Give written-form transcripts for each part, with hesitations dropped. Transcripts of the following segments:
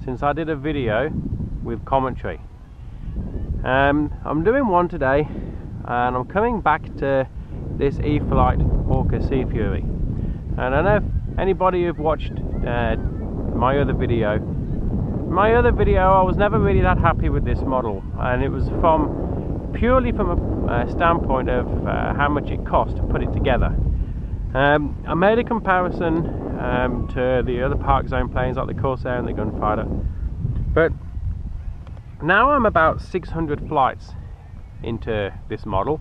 since I did a video with commentary. I'm doing one today, and I'm coming back to this E-flite Hawker Seafury. And I know if anybody who've watched my other video I was never really that happy with this model, and it was purely from a standpoint of how much it cost to put it together. I made a comparison to the other Park Zone planes like the Corsair and the Gunfighter, but now I'm about 600 flights into this model,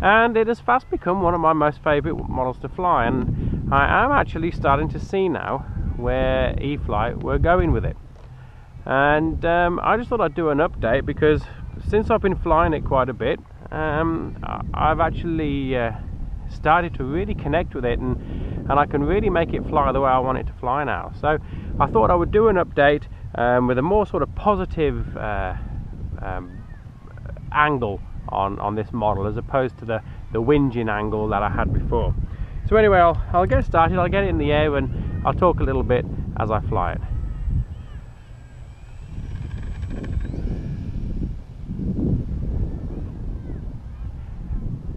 and it has fast become one of my most favourite models to fly, and I am actually starting to see now where E-flite were going with it. And I just thought I'd do an update, because since I've been flying it quite a bit, I've actually started to really connect with it, and I can really make it fly the way I want it to fly now. So I thought I would do an update with a more sort of positive angle on this model, as opposed to the whinging angle that I had before. So anyway, I'll get started. I'll get it in the air and I'll talk a little bit as I fly it.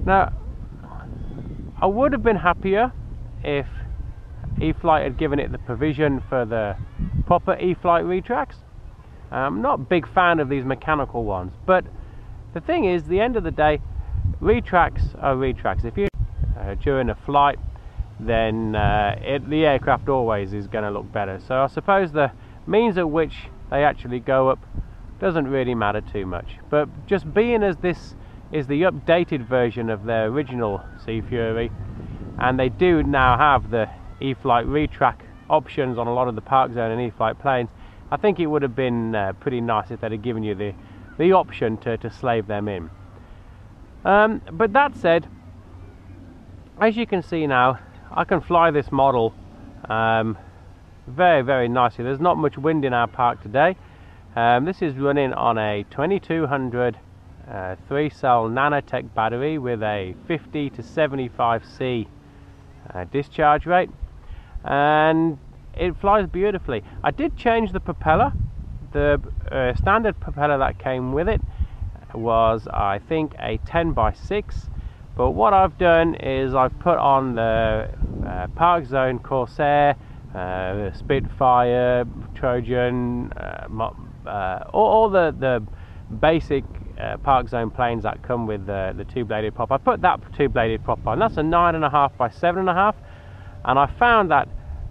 Now, I would have been happier if E-flite had given it the provision for the proper E-flite retracts. I'm not a big fan of these mechanical ones, but the thing is, the end of the day, retracts are retracts. If you during a flight, then the aircraft always is going to look better. So I suppose the means at which they actually go up doesn't really matter too much. But just being as this is the updated version of their original Seafury, and they do now have the E-flite retract options on a lot of the Park Zone and E-flite planes, I think it would have been pretty nice if they'd have given you the option to slave them in. But that said, as you can see now, I can fly this model very, very nicely. There's not much wind in our park today. This is running on a 2200 3-cell nanotech battery with a 50 to 75 C discharge rate, and it flies beautifully. I did change the propeller. The standard propeller that came with it was, I think, a 10x6, but what I've done is I've put on the Park Zone Corsair, Spitfire, Trojan, all the basic Park Zone planes that come with the two-bladed prop. I put that two-bladed prop on. That's a 9.5 by 7.5, and I found that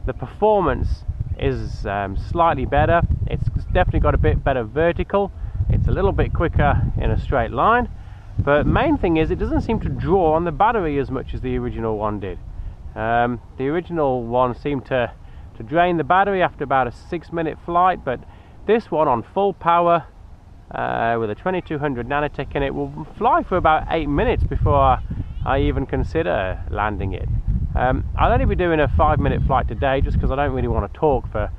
the performance is slightly better. It's definitely got a bit better vertical. It's a little bit quicker in a straight line, but main thing is it doesn't seem to draw on the battery as much as the original one did. The original one seemed to drain the battery after about a 6-minute flight, but this one on full power with a 2200 nanotech in it will fly for about 8 minutes before I even consider landing it. I'll only be doing a 5-minute flight today, just because I don't really want to talk for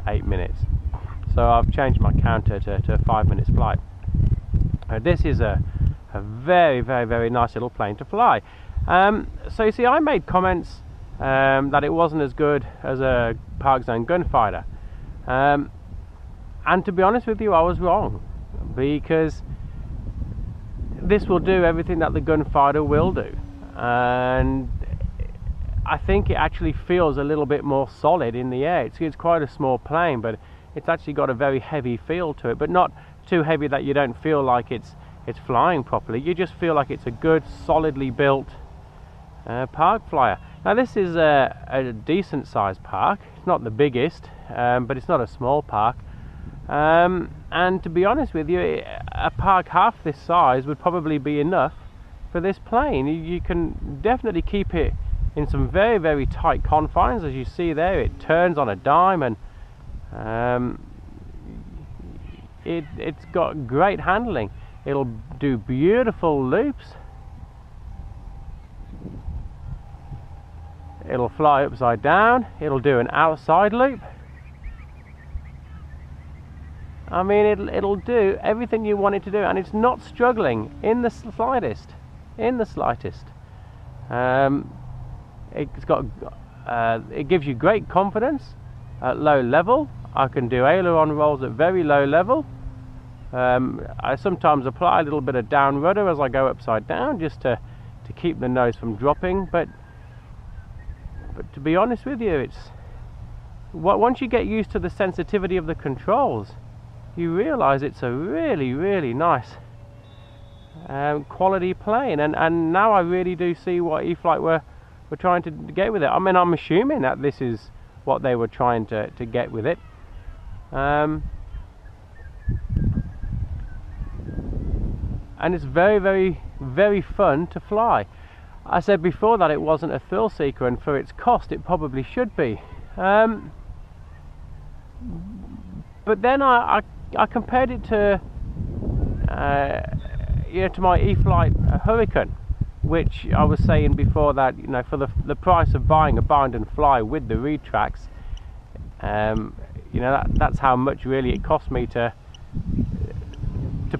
8 minutes. So I've changed my counter to a 5-minute flight. This is a very, very, very nice little plane to fly. So you see, I made comments that it wasn't as good as a Park Zone Gunfighter. And to be honest with you, I was wrong, because this will do everything that the Gunfighter will do, and I think it actually feels a little bit more solid in the air. It's quite a small plane, but it's actually got a very heavy feel to it, but not too heavy that you don't feel like it's flying properly. You just feel like it's a good, solidly built park flyer. Now this is a decent sized park. It's not the biggest, but it's not a small park. And to be honest with you, a park half this size would probably be enough for this plane. You can definitely keep it in some very, very tight confines. As you see there, it turns on a dime, and it's got great handling. It'll do beautiful loops. It'll fly upside down. It'll do an outside loop. I mean, it'll do everything you want it to do, and it's not struggling in the slightest. It gives you great confidence at low level. I can do aileron rolls at very low level. I sometimes apply a little bit of down rudder as I go upside down, just to keep the nose from dropping. But to be honest with you, it's once you get used to the sensitivity of the controls, you realize it's a really nice quality plane, and now I really do see what E-flite were trying to get with it. I mean, I'm assuming that this is what they were trying to get with it. And it's very fun to fly. I said before that it wasn't a thrill seeker, and for its cost it probably should be. But then I compared it to to my E-flite Hurricane, which I was saying before that, for the price of buying a bind and fly with the retracts, that's how much really it cost me to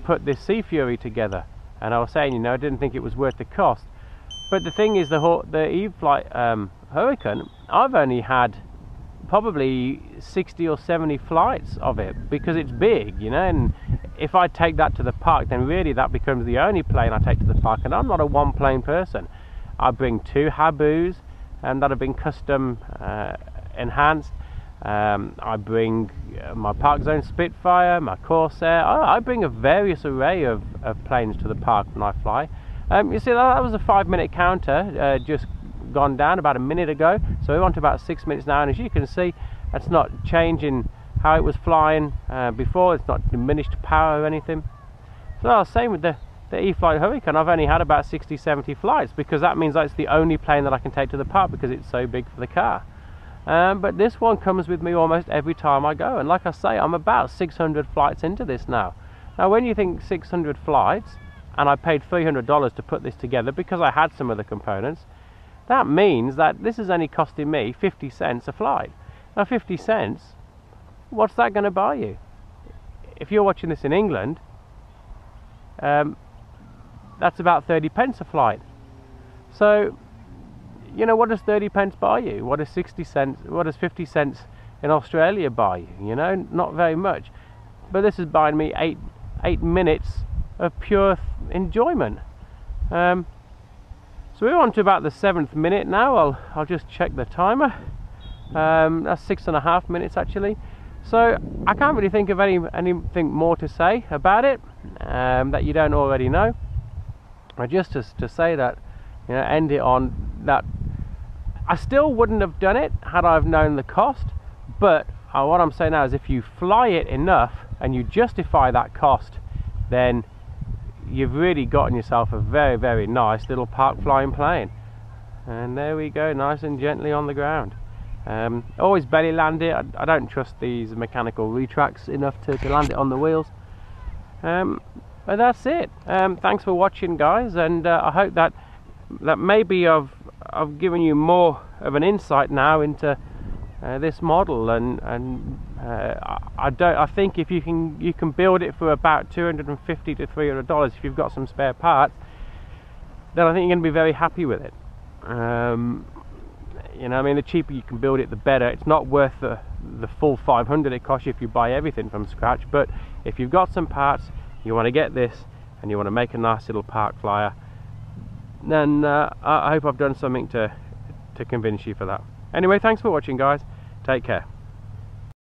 put this Seafury together. And I was saying, I didn't think it was worth the cost. But the thing is, the E-flite Hurricane, I've only had probably 60 or 70 flights of it, because it's big, and if I take that to the park, then really that becomes the only plane I take to the park. And I'm not a one plane person. I bring 2 Habus that have been custom enhanced. I bring my Park Zone Spitfire, my Corsair. I bring a various array of planes to the park when I fly. You see, that was a 5-minute counter just gone down about a minute ago, so we're on to about 6 minutes now, and as you can see, that's not changing how it was flying before. It's not diminished power or anything. So I was saying with the E-flite Hurricane, I've only had about 60-70 flights, because that means that's the only plane that I can take to the park, because it's so big for the car. But this one comes with me almost every time I go, and like I say, I'm about 600 flights into this now. Now when you think 600 flights, and I paid $300 to put this together because I had some of the components, that means that this is only costing me 50 cents a flight. Now 50 cents, what's that going to buy you? If you're watching this in England, that's about 30 pence a flight. So, what does 30 pence buy you? What does 60 cents, what does 50 cents in Australia buy you? Not very much. But this is buying me 8 minutes of pure enjoyment. So we're on to about the 7th minute now. I'll just check the timer. That's 6.5 minutes actually. So I can't really think of anything more to say about it that you don't already know. Just to say that, end it on that. I still wouldn't have done it had I've known the cost, but what I'm saying now is, if you fly it enough and you justify that cost, then you've really gotten yourself a very nice little park flying plane. And there we go, nice and gently on the ground. Always belly land it. I don't trust these mechanical retracts enough to land it on the wheels. But that's it. Thanks for watching, guys, and I hope that maybe I've given you more of an insight now into this model, and I think if you can build it for about $250 to $300 if you've got some spare parts, then I think you're going to be very happy with it. I mean, the cheaper you can build it, the better. It's not worth the full $500 it costs you if you buy everything from scratch, but if you've got some parts, you want to get this and you want to make a nice little park flyer, then I hope I've done something to convince you for that. Anyway, thanks for watching, guys. Take care.